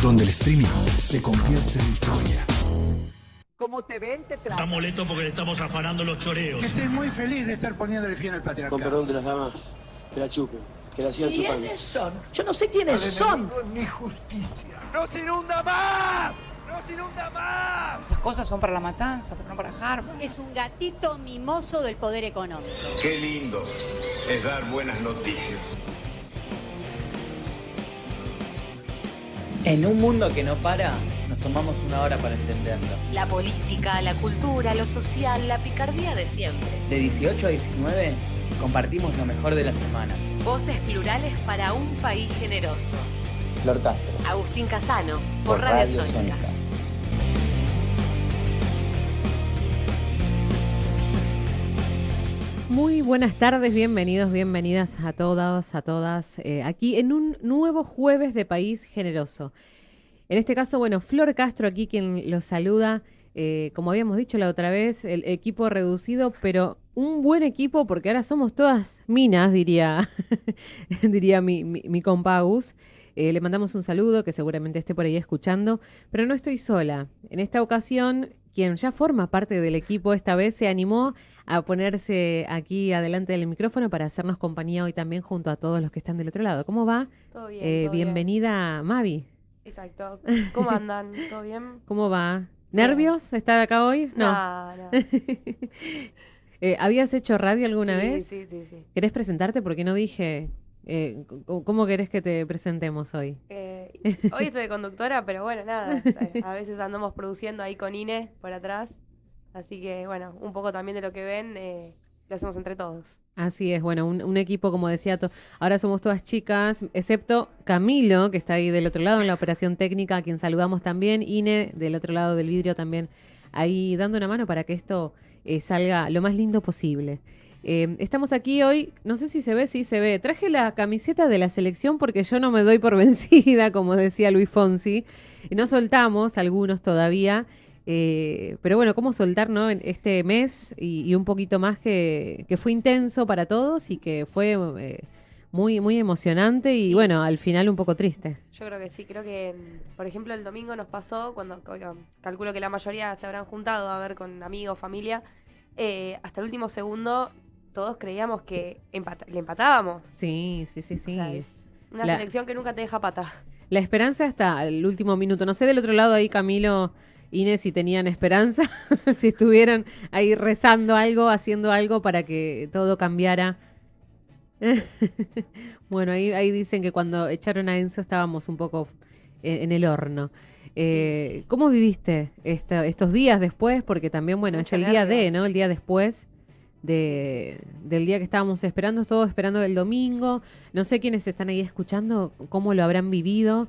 donde el streaming se convierte en historia. Como te ven, te tratan. Está molesto porque le estamos afanando los choreos. Estoy muy feliz de estar poniéndole fin al patriarcado. Con perdón de las damas, que la chupen, que la sigan chupando. ¿Quiénes son? Yo no sé quiénes son. Ni justicia. ¡Nos inunda más! ¡Nos inunda más! Esas cosas son para la matanza, pero no para Harvard. Es un gatito mimoso del poder económico. Qué lindo es dar buenas noticias. En un mundo que no para, nos tomamos una hora para entenderlo. La política, la cultura, lo social, la picardía de siempre. De 18 a 19, compartimos lo mejor de la semana. Voces plurales para un país generoso. Flor Castro. Agustín Casano, por Radio Sónica. Muy buenas tardes, bienvenidos, bienvenidas a todas, aquí en un nuevo jueves de País Generoso. En este caso, bueno, Flor Castro aquí quien los saluda, como habíamos dicho la otra vez, el equipo reducido, pero un buen equipo porque ahora somos todas minas, diría mi compa Agus. Le mandamos un saludo, que seguramente esté por ahí escuchando, pero no estoy sola. En esta ocasión, quien ya forma parte del equipo esta vez se animó a ponerse aquí adelante del micrófono para hacernos compañía hoy también junto a todos los que están del otro lado. ¿Cómo va? Todo bien, todo bienvenida, bien. Mavi. Exacto. ¿Cómo andan? ¿Todo bien? ¿Cómo va? ¿Nervios estar acá hoy? No. ¿Habías hecho radio alguna vez? Sí. ¿Querés presentarte? Porque no dije... ¿Cómo querés que te presentemos hoy? Hoy estoy de conductora, pero bueno, nada. A veces andamos produciendo ahí con Ine por atrás. Así que, bueno, un poco también de lo que ven lo hacemos entre todos. Así es, bueno, un equipo, como decía, ahora somos todas chicas, excepto Camilo, que está ahí del otro lado en la operación técnica, a quien saludamos también. Ine, del otro lado del vidrio también, ahí dando una mano para que esto salga lo más lindo posible. Estamos aquí hoy, no sé si se ve, sí se ve. Traje la camiseta de la selección porque yo no me doy por vencida, como decía Luis Fonsi. No soltamos algunos todavía, pero bueno, ¿cómo soltar, no? En este mes y un poquito más que fue intenso para todos y que fue muy, muy emocionante y bueno, al final un poco triste. Yo creo que sí, creo que, por ejemplo, el domingo nos pasó, cuando calculo que la mayoría se habrán juntado a ver con amigos, familia, hasta el último segundo... Todos creíamos que le empatábamos. Sí. O sea, es una selección que nunca te deja pata. La esperanza hasta el último minuto. No sé del otro lado ahí, Camilo, Inés, si tenían esperanza, si estuvieran ahí rezando algo, haciendo algo para que todo cambiara. Bueno, ahí dicen que cuando echaron a Enzo estábamos un poco en el horno. ¿Cómo viviste estos días después? Porque también, bueno, Mucho es el día nervio. ¿no? El día después. Del día que estábamos esperando, todos esperando el domingo. No sé quiénes están ahí escuchando, cómo lo habrán vivido,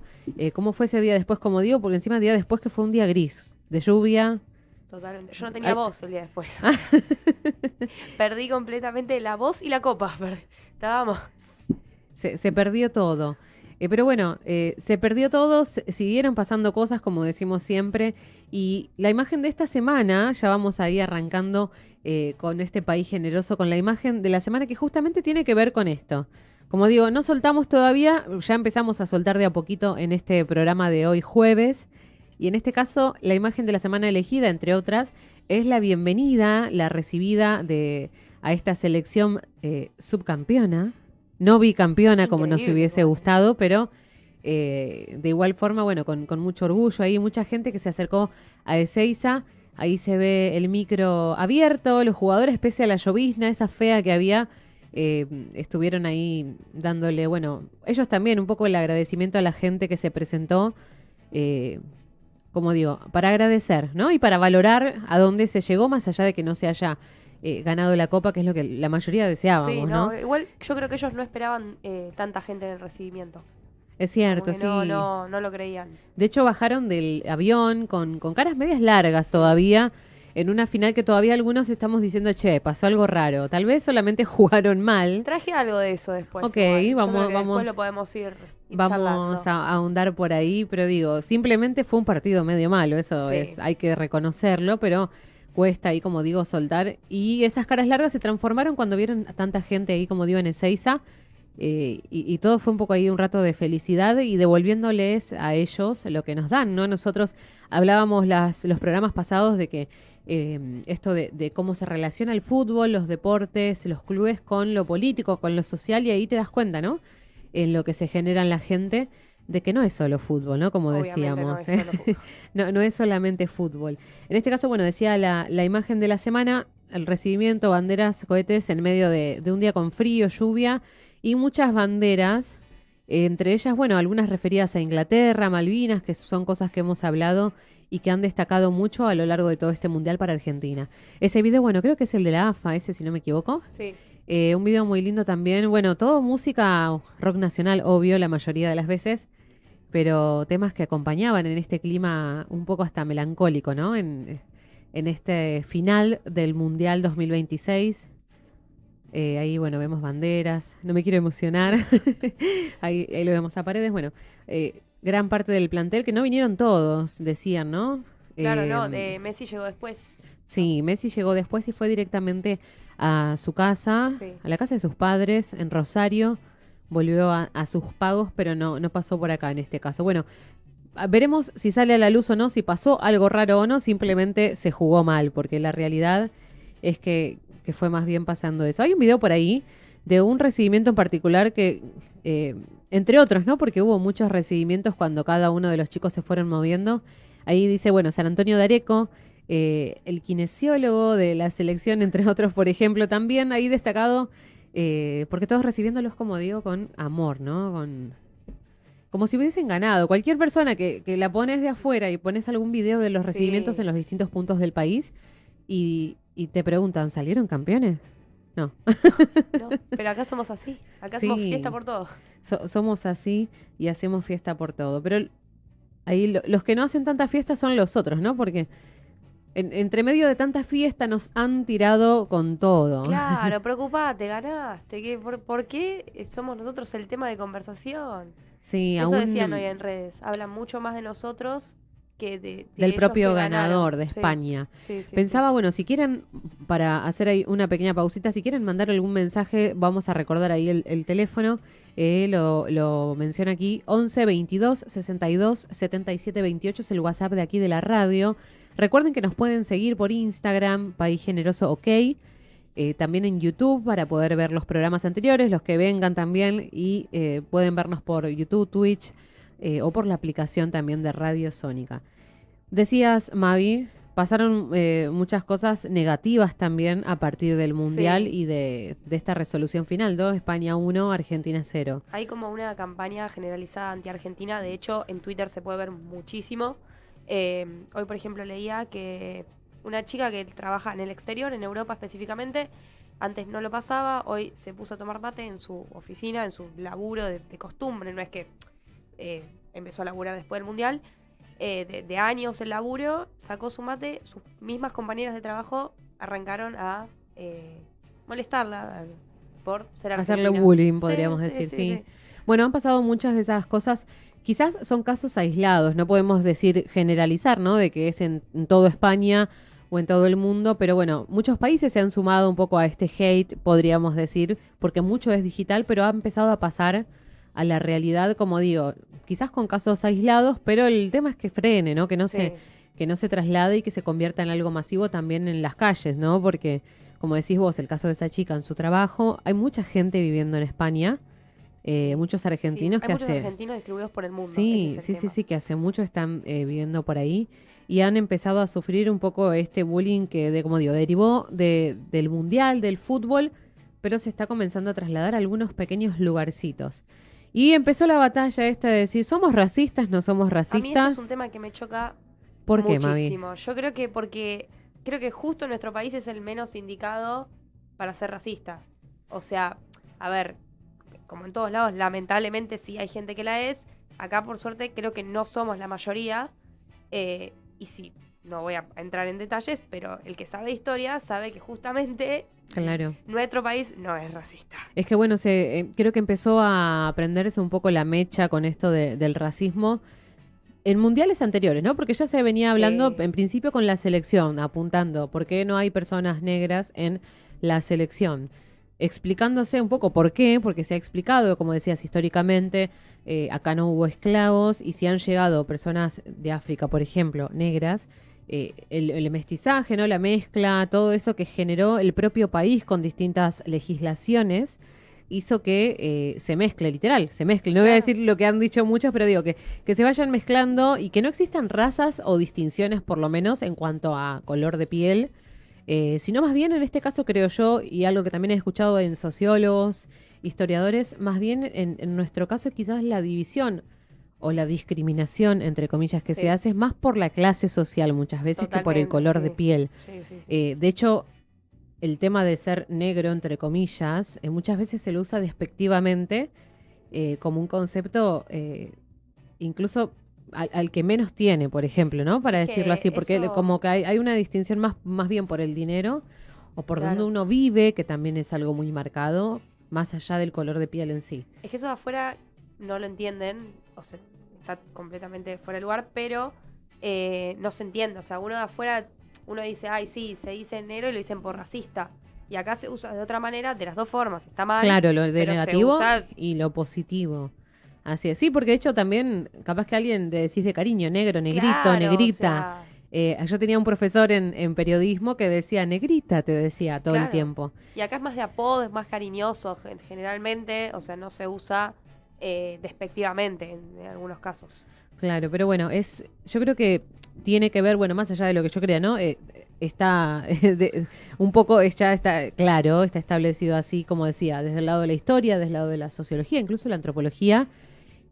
cómo fue ese día después, como digo, porque encima el día después que fue un día gris, de lluvia. Totalmente. Yo no tenía voz el día después. Perdí completamente la voz y la copa. Estábamos. Se perdió todo. Pero bueno, se perdió todo, siguieron pasando cosas, como decimos siempre, y la imagen de esta semana, ya vamos ahí arrancando con este país generoso, con la imagen de la semana que justamente tiene que ver con esto. Como digo, no soltamos todavía, ya empezamos a soltar de a poquito en este programa de hoy jueves, y en este caso la imagen de la semana elegida, entre otras, es la bienvenida, la recibida a esta selección subcampeona, no bicampeona como nos hubiese gustado, pero de igual forma, bueno, con mucho orgullo ahí, mucha gente que se acercó a Ezeiza. Ahí se ve el micro abierto, los jugadores, pese a la llovizna, esa fea que había, estuvieron ahí dándole, bueno, ellos también un poco el agradecimiento a la gente que se presentó, como digo, para agradecer, ¿no? Y para valorar a dónde se llegó, más allá de que no se haya ganado la copa, que es lo que la mayoría deseábamos, Sí, ¿no? Igual yo creo que ellos no esperaban tanta gente en el recibimiento. Es cierto, sí. No lo creían. De hecho, bajaron del avión con caras medias largas todavía, en una final que todavía algunos estamos diciendo, che, pasó algo raro. Tal vez solamente jugaron mal. Traje algo de eso después. Ok, vamos. vamos. Después lo podemos ir Vamos charlando. a ahondar por ahí, pero digo, simplemente fue un partido medio malo, eso Sí. hay que reconocerlo, pero cuesta ahí, como digo, soltar. Y esas caras largas se transformaron cuando vieron a tanta gente ahí, como digo, en Ezeiza, y todo fue un poco ahí un rato de felicidad y devolviéndoles a ellos lo que nos dan, ¿no? Nosotros hablábamos los programas pasados de que esto de cómo se relaciona el fútbol, los deportes, los clubes con lo político, con lo social, y ahí te das cuenta, ¿no? En lo que se genera en la gente, de que no es solo fútbol, ¿no? Como Obviamente decíamos. no es solo fútbol. No es solamente fútbol. En este caso, bueno, decía la imagen de la semana, el recibimiento, banderas, cohetes en medio de un día con frío, lluvia y muchas banderas, entre ellas, bueno, algunas referidas a Inglaterra, Malvinas, que son cosas que hemos hablado y que han destacado mucho a lo largo de todo este mundial para Argentina. Ese video, bueno, creo que es el de la AFA, ese si no me equivoco. Sí. Un video muy lindo también. Bueno, todo música rock nacional, obvio, la mayoría de las veces, pero temas que acompañaban en este clima un poco hasta melancólico, ¿no? En este final del Mundial 2026. Ahí, bueno, vemos banderas. No me quiero emocionar. ahí lo vemos a Paredes. Bueno, gran parte del plantel, que no vinieron todos, decían, ¿no? Claro, no, de Messi llegó después. Sí, Messi llegó después y fue directamente a su casa, Sí. a la casa de sus padres en Rosario. Volvió a sus pagos, pero no pasó por acá en este caso. Bueno, veremos si sale a la luz o no, si pasó algo raro o no, simplemente se jugó mal, porque la realidad es que fue más bien pasando eso. Hay un video por ahí de un recibimiento en particular que, entre otros, ¿no? Porque hubo muchos recibimientos cuando cada uno de los chicos se fueron moviendo. Ahí dice, bueno, San Antonio de Areco, el kinesiólogo de la selección, entre otros, por ejemplo, también ahí destacado, porque todos recibiéndolos, como digo, con amor, ¿no? Como si hubiesen ganado. Cualquier persona que la pones de afuera y pones algún video de los recibimientos en los distintos puntos del país y te preguntan, ¿salieron campeones? No. No, pero acá somos así. Acá Sí. somos fiesta por todo. Somos así y hacemos fiesta por todo. Pero ahí los que no hacen tanta fiesta son los otros, ¿no? Porque entre medio de tanta fiesta nos han tirado con todo. Claro, preocupate, ganaste. ¿Por qué somos nosotros el tema de conversación? Sí, Eso aún decían hoy en redes. Hablan mucho más de nosotros que de del ellos propio que ganador ganaron. de Sí. España. Sí, sí, Pensaba, bueno, si quieren, para hacer ahí una pequeña pausita, si quieren mandar algún mensaje, vamos a recordar ahí el teléfono. Lo menciona aquí, 11 22 62 77 28 es el WhatsApp de aquí de la radio. Recuerden que nos pueden seguir por Instagram, País Generoso OK, también en YouTube para poder ver los programas anteriores, los que vengan también, y pueden vernos por YouTube, Twitch o por la aplicación también de Radio Sónica. Decías, Mavi, pasaron muchas cosas negativas también a partir del Mundial y de esta resolución final, 2, España 1, Argentina 0. Hay como una campaña generalizada anti-Argentina. De hecho, en Twitter se puede ver muchísimo. Hoy, por ejemplo, leía que una chica que trabaja en el exterior, en Europa específicamente, antes no lo pasaba, hoy se puso a tomar mate en su oficina, en su laburo de costumbre. No es que empezó a laburar después del Mundial. De años el laburo, sacó su mate, sus mismas compañeras de trabajo arrancaron a molestarla por ser argentina. Hacerle bullying, podríamos decir, sí. Bueno, han pasado muchas de esas cosas. Quizás son casos aislados, no podemos decir generalizar, ¿no? De que es en toda España o en todo el mundo, pero bueno, muchos países se han sumado un poco a este hate, podríamos decir, porque mucho es digital, pero ha empezado a pasar a la realidad, como digo, quizás con casos aislados, pero el tema es que frene, ¿no? Que no se traslade y que se convierta en algo masivo también en las calles, ¿no? Porque, como decís vos, el caso de esa chica en su trabajo, hay mucha gente viviendo en España, muchos argentinos hay que muchos hace... argentinos distribuidos por el mundo. Sí, ese es el tema. sí, que hace mucho están viviendo por ahí y han empezado a sufrir un poco este bullying que, como digo, derivó del mundial, del fútbol, pero se está comenzando a trasladar a algunos pequeños lugarcitos. Y empezó la batalla esta de decir, ¿somos racistas? ¿No somos A mí eso racistas? es un tema que me choca ¿Por qué, Mavi? muchísimo. Yo creo que creo que justo nuestro país es el menos indicado para ser racista. O sea, a ver, como en todos lados, lamentablemente sí hay gente que la es. Acá, por suerte, creo que no somos la mayoría. Y sí, no voy a entrar en detalles, pero el que sabe historia sabe que justamente Claro. nuestro país no es racista. Es que bueno, creo que empezó a prenderse un poco la mecha con esto del racismo en mundiales anteriores, ¿no? Porque ya se venía hablando Sí. en principio con la selección, apuntando por qué no hay personas negras en la selección. explicándose un poco por qué, porque se ha explicado, como decías, históricamente, acá no hubo esclavos, y si han llegado personas de África, por ejemplo, negras, el mestizaje, ¿no? La mezcla, todo eso que generó el propio país con distintas legislaciones, hizo que se mezcle, literal, se mezcle. No voy a decir lo que han dicho muchos, pero digo que se vayan mezclando y que no existan razas o distinciones, por lo menos en cuanto a color de piel, sino más bien en este caso, creo yo, y algo que también he escuchado en sociólogos, historiadores, más bien en nuestro caso quizás la división o la discriminación, entre comillas, que se hace es más por la clase social muchas veces que por el color de piel. De hecho, el tema de ser negro, entre comillas, muchas veces se lo usa despectivamente como un concepto incluso al que menos tiene, por ejemplo, ¿no? Para decirlo así, porque como que hay una distinción más bien por el dinero o por donde uno vive, que también es algo muy marcado, más allá del color de piel en sí. Es que eso de afuera no lo entienden, o sea, está completamente fuera de lugar, pero no se entiende. O sea, uno de afuera, uno dice, ay, sí, se dice negro y lo dicen por racista. Y acá se usa de otra manera, de las dos formas. Está mal. Claro, lo de negativo y lo positivo. Así es. Sí, porque de hecho también, capaz que alguien le decís de cariño, negro, negrito, claro, negrita. O sea, yo tenía un profesor en periodismo que decía negrita, te decía todo el tiempo. Y acá es más de apodo, es más cariñoso generalmente, o sea, no se usa despectivamente en algunos casos. Claro, pero bueno, yo creo que tiene que ver, bueno, más allá de lo que yo crea, ¿no? Está un poco, ya está claro, está establecido así, como decía, desde el lado de la historia, desde el lado de la sociología, incluso la antropología,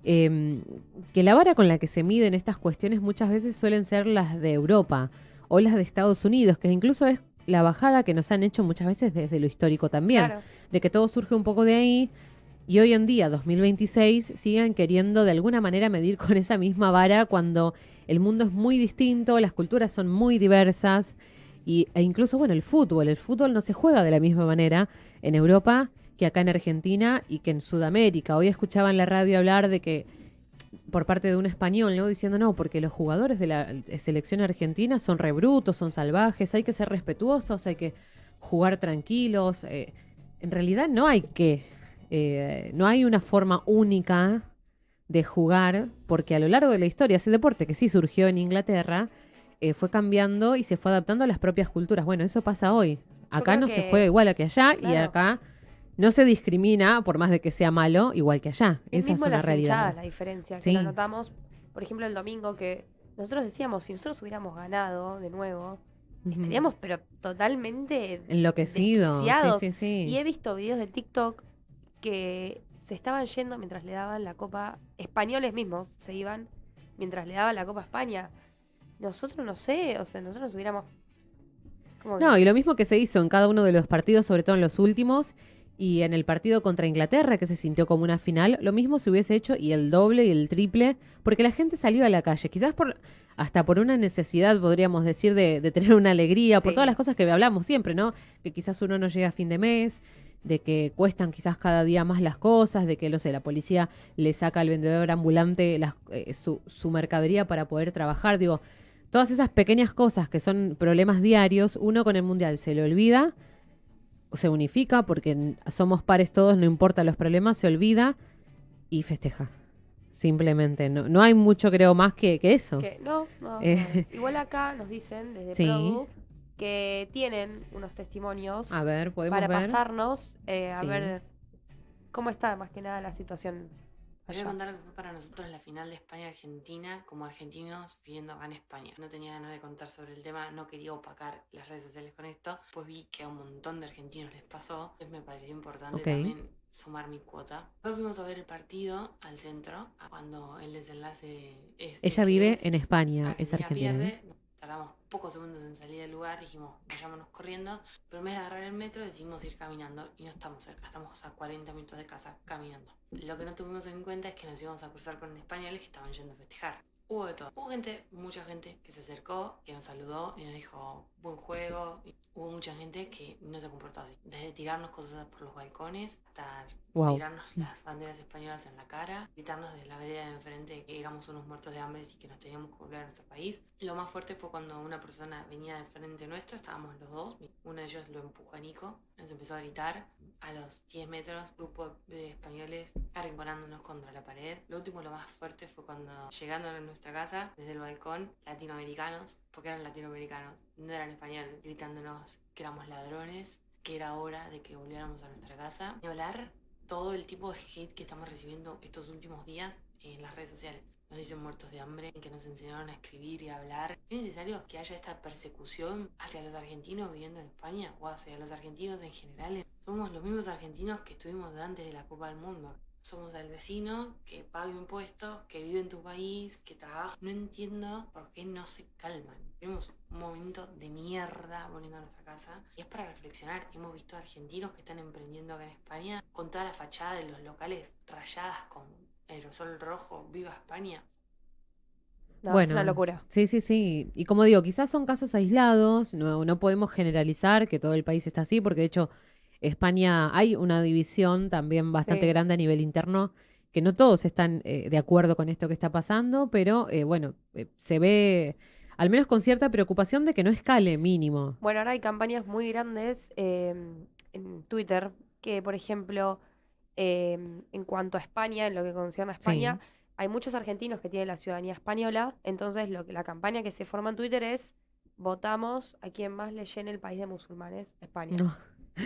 que la vara con la que se miden estas cuestiones muchas veces suelen ser las de Europa o las de Estados Unidos, que incluso es la bajada que nos han hecho muchas veces desde lo histórico también, claro, de que todo surge un poco de ahí. Y hoy en día, 2026, sigan queriendo de alguna manera medir con esa misma vara cuando el mundo es muy distinto, las culturas son muy diversas e incluso, bueno, el fútbol no se juega de la misma manera en Europa que acá en Argentina y que en Sudamérica. Hoy escuchaba en la radio hablar de que, por parte de un español, ¿no? Diciendo, no, porque los jugadores de la selección argentina son re brutos, son salvajes, hay que ser respetuosos, hay que jugar tranquilos. En realidad no hay no hay una forma única de jugar, porque a lo largo de la historia ese deporte que sí surgió en Inglaterra fue cambiando y se fue adaptando a las propias culturas. Bueno, eso pasa hoy. Acá no se juega igual que allá, claro, y acá no se discrimina, por más de que sea malo, igual que allá. Esa es una realidad. Hinchadas, la diferencia que lo notamos, por ejemplo, el domingo, que nosotros decíamos, si nosotros hubiéramos ganado de nuevo, estaríamos pero totalmente enloquecidos. Sí. Y he visto videos de TikTok que se estaban yendo mientras le daban la Copa, españoles mismos se iban mientras le daban la Copa a España. Nosotros no sé, o sea, nosotros nos hubiéramos... No, y lo mismo que se hizo en cada uno de los partidos, sobre todo en los últimos, y en el partido contra Inglaterra, que se sintió como una final, lo mismo se hubiese hecho, y el doble y el triple, porque la gente salió a la calle, quizás hasta por una necesidad, podríamos decir, de tener una alegría, por todas las cosas que hablamos siempre, ¿no? Que quizás uno no llega a fin de mes, de que cuestan quizás cada día más las cosas, de que, no sé, la policía le saca al vendedor ambulante su mercadería para poder trabajar. Digo, todas esas pequeñas cosas que son problemas diarios, uno con el Mundial se le olvida, o se unifica porque somos pares todos, no importa los problemas, se olvida y festeja. Simplemente. No hay mucho, creo, más que eso. No. Igual acá nos dicen desde Produ que tienen unos testimonios, a ver, para pasarnos, a ver cómo está más que nada la situación. Voy a contar lo que fue para nosotros la final de España-Argentina, como argentinos viviendo acá en España. No tenía ganas de contar sobre el tema, no quería opacar las redes sociales con esto, pues vi que a un montón de argentinos les pasó, entonces me pareció importante también sumar mi cuota. Luego fuimos a ver el partido al centro, cuando el desenlace es... Ella vive en España, es argentina. Pierde, tardamos pocos segundos en salir del lugar, dijimos, vayámonos corriendo, pero en vez de agarrar el metro decidimos ir caminando y no estamos cerca, estamos a 40 minutos de casa caminando. Lo que no tuvimos en cuenta es que nos íbamos a cruzar con españoles que estaban yendo a festejar. Hubo de todo. Hubo gente, mucha gente que se acercó, que nos saludó y nos dijo buen juego. Y hubo mucha gente que no se comportó así. Desde tirarnos cosas por los balcones hasta Wow. tirarnos las banderas españolas en la cara, gritarnos desde la vereda de enfrente que éramos unos muertos de hambre y que nos teníamos que volver a nuestro país. Lo más fuerte fue cuando una persona venía de frente nuestro, estábamos los dos, uno de ellos lo empuja a Nico, nos empezó a gritar. A los 10 metros, grupo de españoles arrinconándonos contra la pared. Lo último, lo más fuerte, fue cuando llegando a nuestra casa, desde el balcón, latinoamericanos, porque eran latinoamericanos, no eran españoles, gritándonos que éramos ladrones, que era hora de que volviéramos a nuestra casa. Y hablar todo el tipo de hate que estamos recibiendo estos últimos días en las redes sociales. Nos dicen muertos de hambre, que nos enseñaron a escribir y a hablar. ¿Es necesario que haya esta persecución hacia los argentinos viviendo en España o hacia los argentinos en general? Somos los mismos argentinos que estuvimos antes de la Copa del Mundo. Somos el vecino que paga impuestos, que vive en tu país, que trabaja. No entiendo por qué no se calman. Tenemos un momento de mierda volviendo a nuestra casa y es para reflexionar. Hemos visto argentinos que están emprendiendo acá en España con toda la fachada de los locales rayadas con aerosol rojo. ¡Viva España! No, Bueno, es una locura. sí, sí, sí. Y como digo, quizás son casos aislados, no podemos generalizar que todo el país está así, porque de hecho España hay una división también bastante Sí. grande a nivel interno, que no todos están de acuerdo con esto que está pasando, pero bueno, se ve al menos con cierta preocupación de que no escale mínimo. Bueno, ahora hay campañas muy grandes en Twitter que, por ejemplo, en cuanto a España, en lo que concierne a España, Sí. hay muchos argentinos que tienen la ciudadanía española, entonces la campaña que se forma en Twitter es votamos a quien más le llene el país de musulmanes, España. No.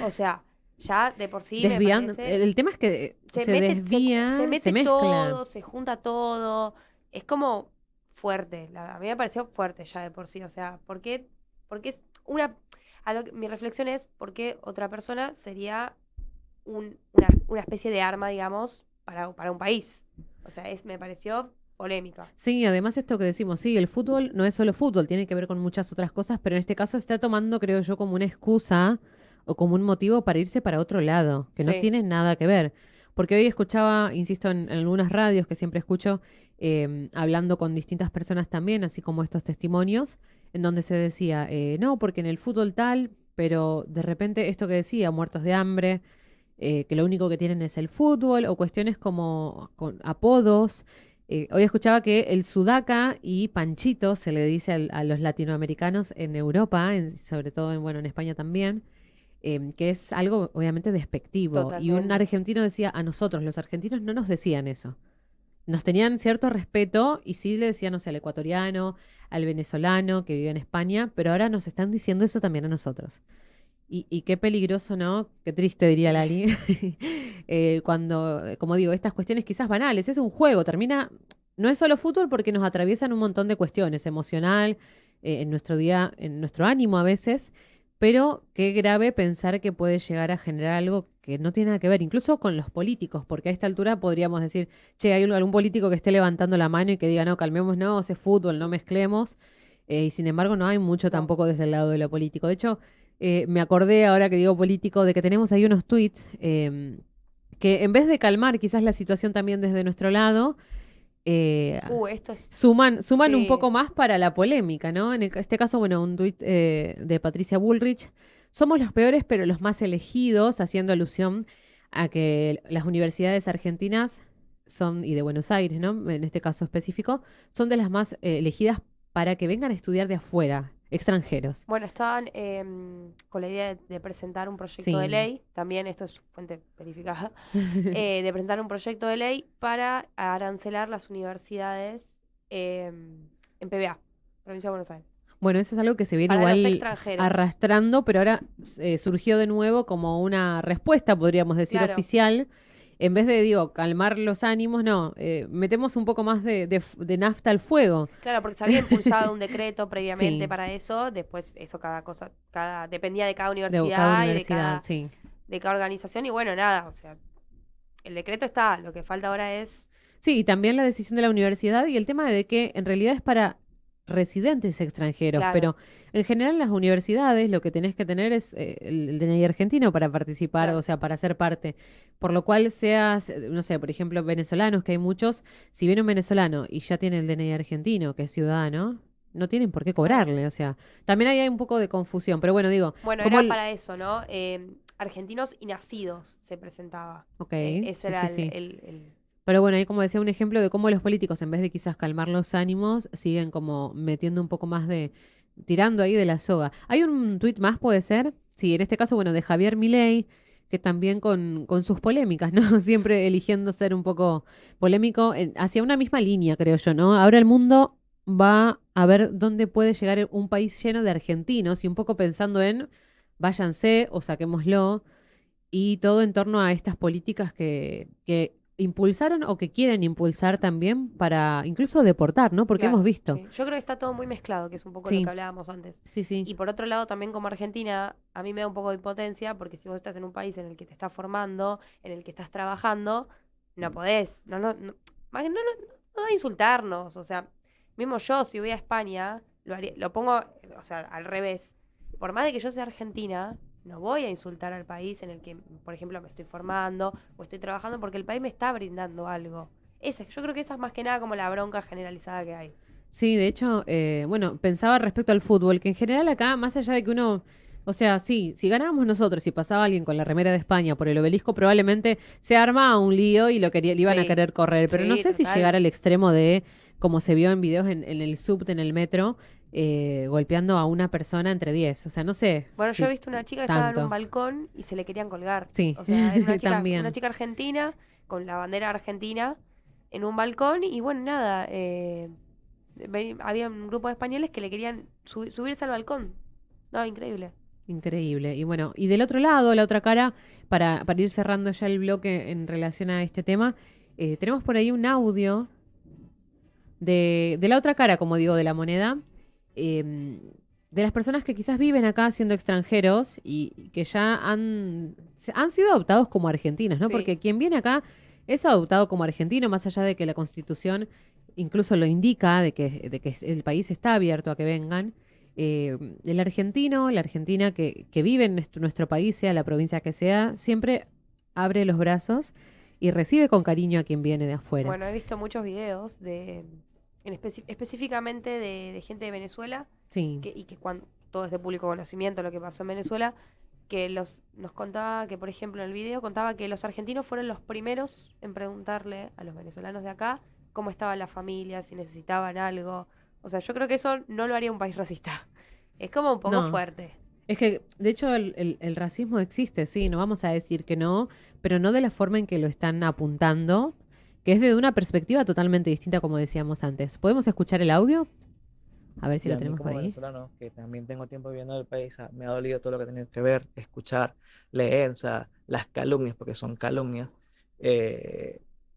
O sea, ya de por sí me Desviando. parece... El tema es que se desvía, se mete se mezcla. todo, se junta todo. Es como fuerte. A mí me pareció fuerte ya de por sí. O sea, porque es una... mi reflexión es por qué otra persona sería una especie de arma, digamos, para un país. O sea, me pareció polémica. Sí, además esto que decimos, sí, el fútbol no es solo fútbol, tiene que ver con muchas otras cosas, pero en este caso se está tomando, creo yo, como una excusa o como un motivo para irse para otro lado, que no Sí. tiene nada que ver. Porque hoy escuchaba, insisto, en algunas radios que siempre escucho, hablando con distintas personas también, así como estos testimonios, en donde se decía, no, porque en el fútbol tal, pero de repente esto que decía, muertos de hambre, que lo único que tienen es el fútbol, o cuestiones como con apodos. Hoy escuchaba que el sudaca y panchito se le dice a los latinoamericanos en Europa, sobre todo en España también, que es algo obviamente despectivo. Y un Totalmente. argentino decía, a nosotros, los argentinos, no nos decían eso. Nos tenían cierto respeto y sí le decían, no sé, al ecuatoriano, al venezolano que vive en España, pero ahora nos están diciendo eso también a nosotros. Y qué peligroso, ¿no? Qué triste, diría Lali. Cuando, como digo, estas cuestiones quizás banales, es un juego, termina, no es solo fútbol porque nos atraviesan un montón de cuestiones, emocional, en nuestro día, en nuestro ánimo a veces, pero qué grave pensar que puede llegar a generar algo que no tiene nada que ver, incluso con los políticos, porque a esta altura podríamos decir, che, hay algún político que esté levantando la mano y que diga, no, calmemos, no, es fútbol, no mezclemos, y sin embargo no hay mucho tampoco desde el lado de lo político. De hecho, me acordé ahora que digo político de que tenemos ahí unos tweets que en vez de calmar quizás la situación también desde nuestro lado, Esto es... suman Sí. un poco más para la polémica, ¿no? En este caso, bueno, un tuit de Patricia Bullrich. Somos los peores, pero los más elegidos, haciendo alusión a que las universidades argentinas son, y de Buenos Aires, ¿no? En este caso específico, son de las más elegidas para que vengan a estudiar de afuera, extranjeros. Bueno, estaban con la idea de presentar un proyecto Sí. de ley, también esto es fuente verificada, de presentar un proyecto de ley para arancelar las universidades en PBA, Provincia de Buenos Aires. Bueno, eso es algo que se viene Para los igual extranjeros. arrastrando, pero ahora surgió de nuevo como una respuesta, podríamos decir, Claro. oficial. En vez de, digo, calmar los ánimos, no, metemos un poco más de nafta al fuego. Claro, porque se había impulsado un decreto previamente Sí. para eso, después eso dependía de cada De universidad, cada y universidad, sí. de cada organización, y bueno, nada, o sea, el decreto está, lo que falta ahora es... Sí, y también la decisión de la universidad y el tema de que en realidad es para residentes extranjeros, Claro. pero en general en las universidades lo que tenés que tener es el DNI argentino para participar, Claro. o sea, para ser parte. Por lo cual seas, no sé, por ejemplo, venezolanos, que hay muchos, si viene un venezolano y ya tiene el DNI argentino, que es ciudadano, no tienen por qué cobrarle, o sea, también ahí hay un poco de confusión, pero bueno, digo, Bueno, como era para eso, ¿no? argentinos y nacidos se presentaba. Ok, Ese sí, era sí, sí. el- Pero bueno, ahí como decía, un ejemplo de cómo los políticos, en vez de quizás calmar los ánimos, siguen como metiendo un poco más de, tirando ahí de la soga. Hay un tuit más, puede ser, sí, en este caso, bueno, de Javier Milei, que también con sus polémicas, ¿no? Siempre eligiendo ser un poco polémico hacia una misma línea, creo yo, ¿no? Ahora el mundo va a ver dónde puede llegar un país lleno de argentinos y un poco pensando en váyanse o saquémoslo y todo en torno a estas políticas que impulsaron o que quieren impulsar también para incluso deportar, ¿no? Porque Claro, hemos visto. sí. Yo creo que está todo muy mezclado, que es un poco Sí. lo que hablábamos antes. Sí, sí. Y por otro lado, también como Argentina, a mí me da un poco de impotencia, porque si vos estás en un país en el que te estás formando, en el que estás trabajando, no podés, más que no da a insultarnos. O sea, mismo yo, si voy a España, lo pongo, o sea, al revés. Por más de que yo sea argentina, no voy a insultar al país en el que, por ejemplo, me estoy formando o estoy trabajando, porque el país me está brindando algo. Yo creo que esa es más que nada como la bronca generalizada que hay. Sí, de hecho, bueno, pensaba respecto al fútbol, que en general acá, más allá de que uno, o sea, sí, si ganábamos nosotros y pasaba alguien con la remera de España por el obelisco, probablemente se arma un lío y le iban a Sí. querer correr, pero no Sí, sé si total. llegar al extremo de, como se vio en videos en el subte, en el metro, golpeando a una persona entre 10, o sea, no sé. Bueno, si yo he visto una chica que estaba en tanto. un balcón y se le querían colgar. Sí, O sea, era también. una chica argentina con la bandera argentina en un balcón y bueno, nada, había un grupo de españoles que le querían subirse al balcón. No, increíble. Increíble. Y bueno, y del otro lado, la otra cara, para ir cerrando ya el bloque en relación a este tema, tenemos por ahí un audio de la otra cara, como digo, de la moneda, de las personas que quizás viven acá siendo extranjeros y que ya han sido adoptados como argentinos, ¿no? Sí. Porque quien viene acá es adoptado como argentino, más allá de que la Constitución incluso lo indica, de que el país está abierto a que vengan. El argentino, la argentina que vive en nuestro país, sea la provincia que sea, siempre abre los brazos y recibe con cariño a quien viene de afuera. Bueno, he visto muchos videos específicamente de gente de Venezuela Sí. y que cuando todo es de público conocimiento lo que pasó en Venezuela, que nos contaba que, por ejemplo, en el video contaba que los argentinos fueron los primeros en preguntarle a los venezolanos de acá cómo estaba la familia, si necesitaban algo. O sea, yo creo que eso no lo haría un país racista. Es como un poco No. fuerte. Es que, de hecho, el racismo existe, sí, no vamos a decir que no, pero no de la forma en que lo están apuntando, que es de una perspectiva totalmente distinta, como decíamos antes. ¿Podemos escuchar el audio? A ver si Y lo a mí tenemos como por ahí. venezolano, que también tengo tiempo viviendo en el país, me ha dolido todo lo que he tenido que ver, escuchar, leer, o sea, las calumnias, porque son calumnias.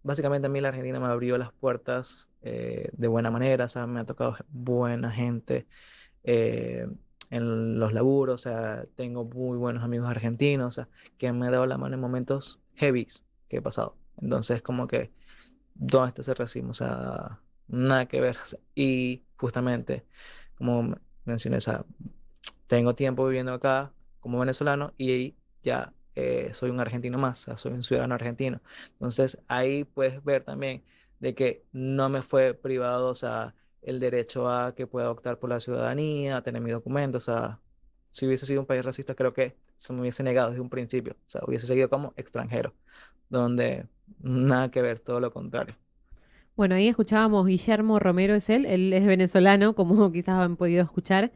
Básicamente a mí la Argentina me abrió las puertas de buena manera, o sea, me ha tocado buena gente eh, en los laburos, o sea, tengo muy buenos amigos argentinos, o sea, que me han dado la mano en momentos heavy que he pasado. Entonces, como que, ¿dónde está ese racismo? O sea, nada que ver. O sea, y justamente, como mencioné, o sea, tengo tiempo viviendo acá como venezolano y ya soy un argentino más, o sea, soy un ciudadano argentino. Entonces ahí puedes ver también de que no me fue privado, o sea, el derecho a que pueda optar por la ciudadanía, a tener mi documento, o sea, si hubiese sido un país racista, creo que se me hubiese negado desde un principio, o sea, hubiese seguido como extranjero, donde nada que ver, todo lo contrario. Bueno, ahí escuchábamos Guillermo Romero, él es venezolano, como quizás han podido escuchar.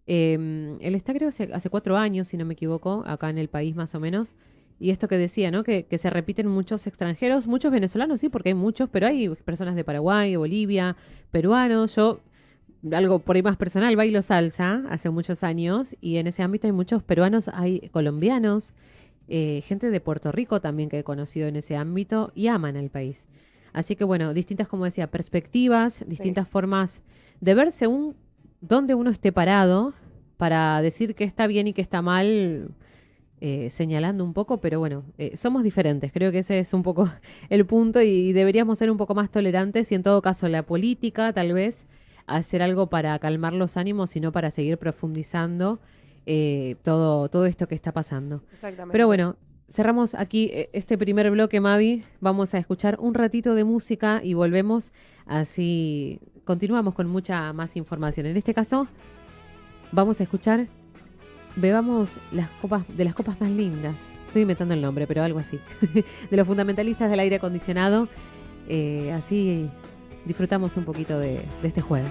Él está, creo, hace 4 años, si no me equivoco, acá en el país más o menos. Y esto que decía, ¿no? Que se repiten muchos extranjeros, muchos venezolanos, sí, porque hay muchos, pero hay personas de Paraguay, de Bolivia, peruanos. Yo, algo por ahí más personal, bailo salsa hace muchos años y en ese ámbito hay muchos peruanos, hay colombianos, gente de Puerto Rico también que he conocido en ese ámbito y aman al país. Así que bueno, distintas, como decía, perspectivas, distintas formas de ver según dónde uno esté parado para decir qué está bien y qué está mal, señalando un poco, pero bueno, somos diferentes. Creo que ese es un poco el punto y deberíamos ser un poco más tolerantes y en todo caso la política tal vez hacer algo para calmar los ánimos y no para seguir profundizando todo esto que está pasando. Exactamente. Pero bueno, cerramos aquí este primer bloque, Mavi. Vamos a escuchar un ratito de música y volvemos, así continuamos con mucha más información. En este caso, vamos a escuchar Bebamos las copas más lindas. Estoy inventando el nombre, pero algo así. De los fundamentalistas del aire acondicionado. Así disfrutamos un poquito de este jueves.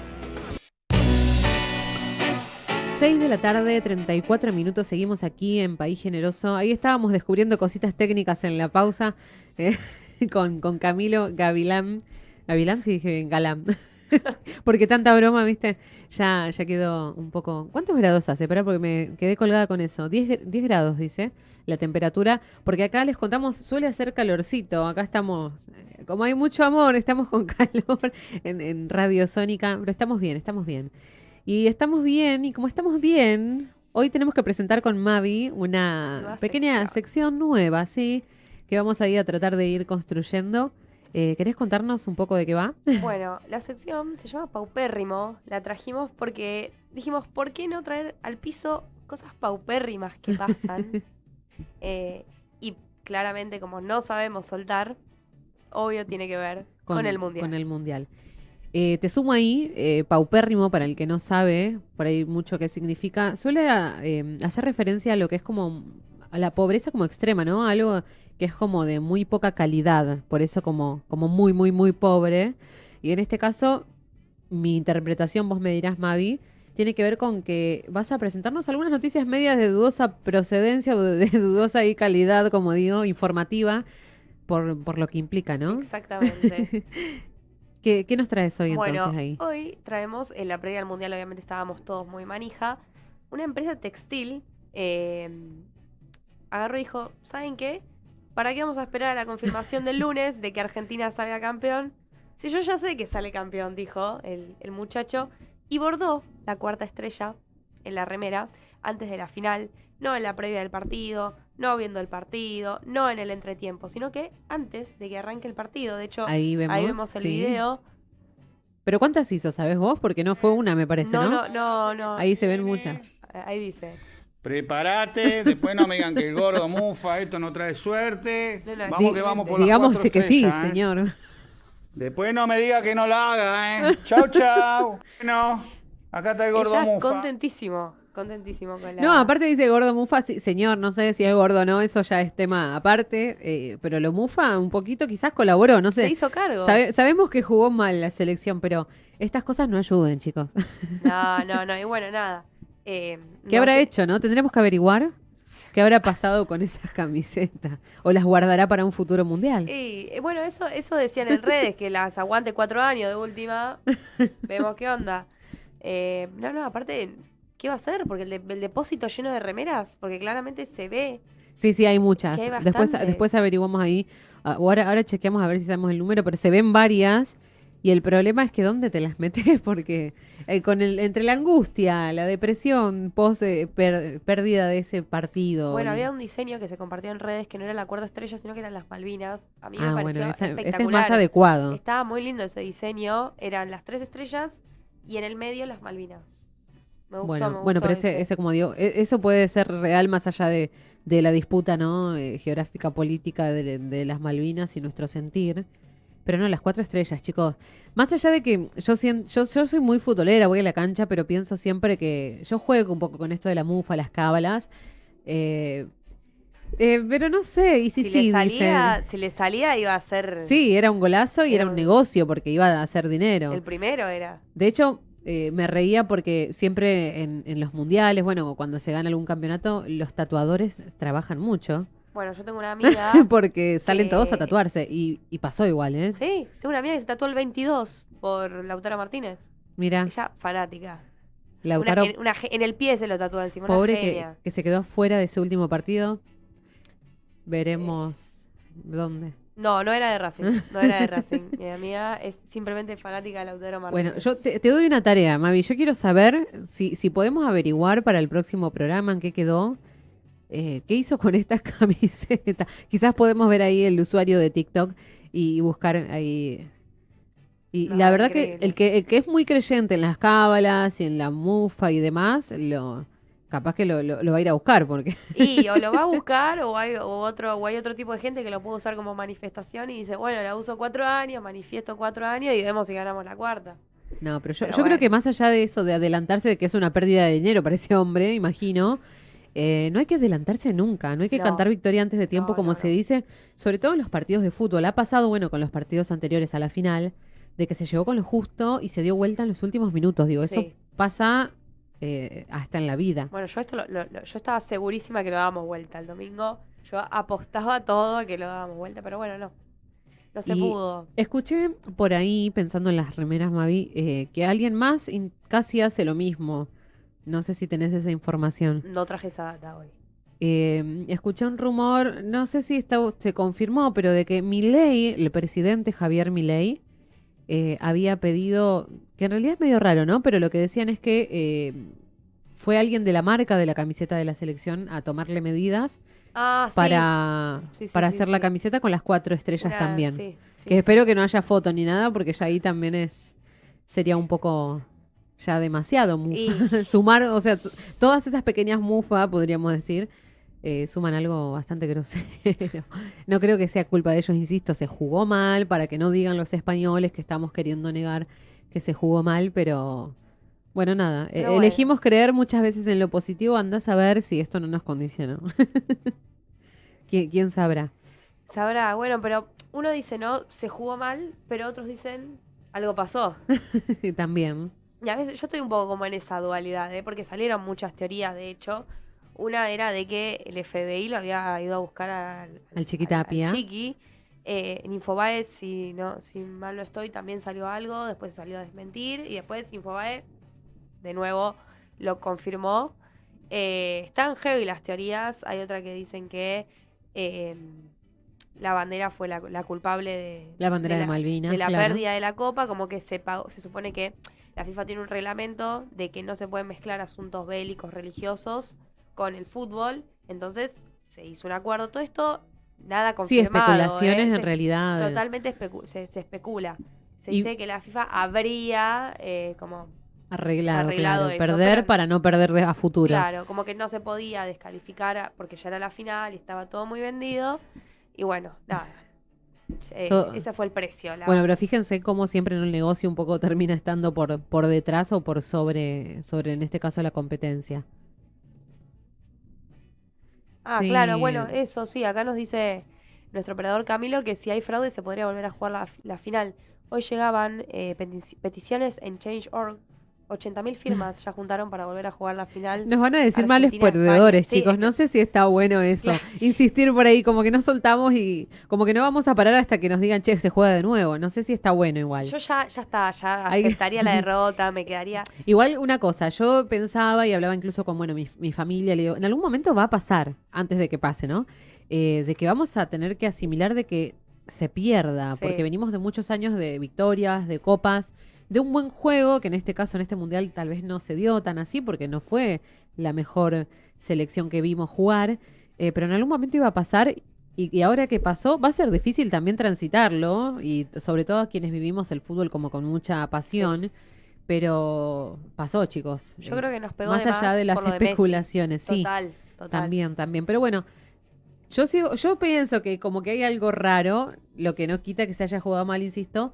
6 de la tarde, 34 minutos, seguimos aquí en País Generoso. Ahí estábamos descubriendo cositas técnicas en la pausa con Camilo Gavilán. ¿Gavilán? Sí, dije bien, Galán. Porque tanta broma, ¿viste? Ya quedó un poco... ¿Cuántos grados hace? Espera, porque me quedé colgada con eso. 10 grados, dice la temperatura. Porque acá les contamos, suele hacer calorcito. Acá estamos, como hay mucho amor, estamos con calor en Radio Sónica. Pero estamos bien, estamos bien. Y estamos bien, y como estamos bien, hoy tenemos que presentar con Mavi una pequeña sección nueva, ¿sí? Que vamos a ir a tratar de ir construyendo. ¿Querés contarnos un poco de qué va? Bueno, la sección se llama Paupérrimo. La trajimos porque dijimos, ¿por qué no traer al piso cosas paupérrimas que pasan? Y claramente, como no sabemos soltar, obvio tiene que ver con el Mundial. Con el Mundial. Te sumo ahí, paupérrimo, para el que no sabe, por ahí mucho qué significa, suele hacer referencia a lo que es como a la pobreza como extrema, ¿no? Algo que es como de muy poca calidad, por eso como muy, muy, muy pobre. Y en este caso, mi interpretación, vos me dirás, Mavi, tiene que ver con que vas a presentarnos algunas noticias medias de dudosa procedencia o de dudosa y calidad, como digo, informativa, por lo que implica, ¿no? Exactamente. ¿Qué nos traes hoy entonces ahí? Hoy traemos, en la previa del Mundial obviamente estábamos todos muy manija, una empresa textil agarró y dijo, ¿saben qué? ¿Para qué vamos a esperar a la confirmación del lunes de que Argentina salga campeón? Si yo ya sé que sale campeón, dijo el muchacho, y bordó la 4ª estrella en la remera antes de la final, no en la previa del partido, no viendo el partido, no en el entretiempo, sino que antes de que arranque el partido. De hecho, ahí vemos el video. ¿Pero cuántas hizo, sabes vos? Porque no fue una, me parece, ¿no? No. Ahí se ven muchas. Ahí dice. Prepárate, después no me digan que el gordo mufa, esto no trae suerte. Vamos que vamos por digamos las 4 que sí, estrellas, señor. Después no me diga que no la haga, ¿eh? Chau. Bueno, acá está el gordo Está mufa. Contentísimo con la... No, aparte dice gordo mufa, sí, señor, no sé si es gordo o no, eso ya es tema aparte, pero lo mufa un poquito, quizás colaboró, no sé. Se hizo cargo. Sabemos que jugó mal la selección, pero estas cosas no ayuden, chicos. No, y bueno, nada. ¿Qué habrá hecho, no? Tendremos que averiguar qué habrá pasado con esas camisetas. O las guardará para un futuro mundial. Y bueno, eso decían en redes, que las aguante 4 años de última. Vemos qué onda. Aparte, ¿qué va a hacer? Porque el depósito lleno de remeras, porque claramente se ve. Sí, hay muchas. Hay Después averiguamos ahí. Ahora chequeamos a ver si sabemos el número, pero se ven varias. Y el problema es que ¿dónde te las metes? Porque entre la angustia, la depresión, pérdida de ese partido. Bueno, había un diseño que se compartió en redes que no era la 4ª estrella, sino que eran las Malvinas. A mí me pareció espectacular. Ese es más adecuado. Estaba muy lindo ese diseño. Eran las 3 estrellas y en el medio las Malvinas. Me gustó. Bueno, pero ese como digo, eso puede ser real más allá de la disputa, ¿no? Geográfica, política de las Malvinas y nuestro sentir. Pero no, las 4 estrellas, chicos. Más allá de que yo soy muy futbolera, voy a la cancha, pero pienso siempre que yo juego un poco con esto de la mufa, las cábalas. Pero no sé, y si le salía iba a ser... Sí, era un golazo y era un negocio porque iba a hacer dinero. El primero era. De hecho, me reía porque siempre en los mundiales, bueno, cuando se gana algún campeonato, los tatuadores trabajan mucho. Bueno, yo tengo una amiga... porque salen todos a tatuarse. Y pasó igual, ¿eh? Sí, tengo una amiga que se tatuó el 22 por Lautaro Martínez. Mira. Ella fanática. Lautaro... En el pie se lo tatuó encima. Pobre que se quedó afuera de ese último partido. Veremos dónde. No era de Racing. No era de Racing. Mi amiga es simplemente fanática de Lautaro Martínez. Bueno, yo te doy una tarea, Mavi. Yo quiero saber si podemos averiguar para el próximo programa en qué quedó. ¿Qué hizo con estas camisetas? Quizás podemos ver ahí el usuario de TikTok y buscar ahí. Y la verdad increíble. que el que es muy creyente en las cábalas y en la mufa y demás, capaz que lo va a ir a buscar. Porque y o lo va a buscar o hay otro tipo de gente que lo puede usar como manifestación y dice, bueno, la uso 4 años, manifiesto 4 años y vemos si ganamos la 4ª. No, pero yo creo que más allá de eso, de adelantarse de que es una pérdida de dinero para ese hombre, imagino... no hay que adelantarse nunca, no hay que No. cantar victoria antes de tiempo, No, como no, se no. dice, sobre todo en los partidos de fútbol. Ha pasado, bueno, con los partidos anteriores a la final, de que se llegó con lo justo y se dio vuelta en los últimos minutos. Digo, eso Sí. pasa hasta en la vida. Bueno, yo esto yo estaba segurísima que lo dábamos vuelta el domingo. Yo apostaba todo a que lo dábamos vuelta, pero bueno, no. No se Y pudo. escuché por ahí, pensando en las remeras, Mavi, que alguien más casi hace lo mismo. No sé si tenés esa información. No traje esa data hoy. Escuché un rumor, no sé si se confirmó, pero de que Milei, el presidente Javier Milei, había pedido, que en realidad es medio raro, ¿no? Pero lo que decían es que fue alguien de la marca de la camiseta de la selección a tomarle medidas Ah, sí. para Sí, sí, para sí, hacer la sí. camiseta con las 4 estrellas Una- también. sí, sí, Que sí. espero que no haya foto ni nada, porque ya ahí también sería un poco ya demasiado mufa. Y- Sumar, o sea, todas esas pequeñas mufas, podríamos decir, suman algo bastante grosero. No creo que sea culpa de ellos, insisto, se jugó mal, para que no digan los españoles que estamos queriendo negar que se jugó mal, pero bueno, nada, Pero bueno. elegimos creer muchas veces en lo positivo, andás a ver si esto no nos condicionó. ¿Quién sabrá? Sabrá, bueno, pero uno dice, no, se jugó mal, pero otros dicen, algo pasó. También. Y a veces yo estoy un poco como en esa dualidad, porque salieron muchas teorías, de hecho. Una era de que el FBI lo había ido a buscar Al Chiqui Tapia. al Chiqui. En Infobae, si mal no estoy, también salió algo, después salió a desmentir, y después Infobae de nuevo lo confirmó. Están heavy las teorías. Hay otra que dicen que la bandera fue la culpable La bandera de Malvinas, de la claro. pérdida de la copa, como que se supone que la FIFA tiene un reglamento de que no se pueden mezclar asuntos bélicos religiosos con el fútbol, entonces se hizo un acuerdo. Todo esto, nada Sí, confirmado. especulaciones en Se- realidad. Totalmente se especula. Se Y- dice que la FIFA habría como Arreglado, arreglado claro. eso, Perder pero- para no perder a futuro. claro, como que no se podía descalificar porque ya era la final y estaba todo muy vendido. Y bueno, nada. Ese fue el precio. Bueno, pero fíjense cómo siempre en el negocio un poco termina estando por detrás o por sobre, en este caso, la competencia. Ah, Sí. claro, bueno, eso sí, acá nos dice nuestro operador Camilo que si hay fraude se podría volver a jugar la final. Hoy llegaban peticiones en Change.org. 80.000 firmas ya juntaron para volver a jugar la final. Nos van a decir males Argentina-España. perdedores, Sí, chicos. es que- No sé si está bueno eso. Claro. Insistir por ahí, como que no soltamos y como que no vamos a parar hasta que nos digan, che, se juega de nuevo. No sé si está bueno igual. Yo ya está, ya Hay- aceptaría la derrota, me quedaría... Igual una cosa, yo pensaba y hablaba incluso con, bueno, mi familia, le digo, en algún momento va a pasar, antes de que pase, ¿no? De que vamos a tener que asimilar de que se pierda, Sí. porque venimos de muchos años de victorias, de copas, de un buen juego, que en este caso, en este mundial, tal vez no se dio tan así, porque no fue la mejor selección que vimos jugar, pero en algún momento iba a pasar. Y ahora que pasó, va a ser difícil también transitarlo, y sobre todo a quienes vivimos el fútbol como con mucha pasión. Pero pasó, chicos. Yo creo que nos pegó más de allá más de las por lo de Messi. especulaciones, sí. Total. También. Pero bueno, yo pienso que como que hay algo raro, lo que no quita que se haya jugado mal, insisto.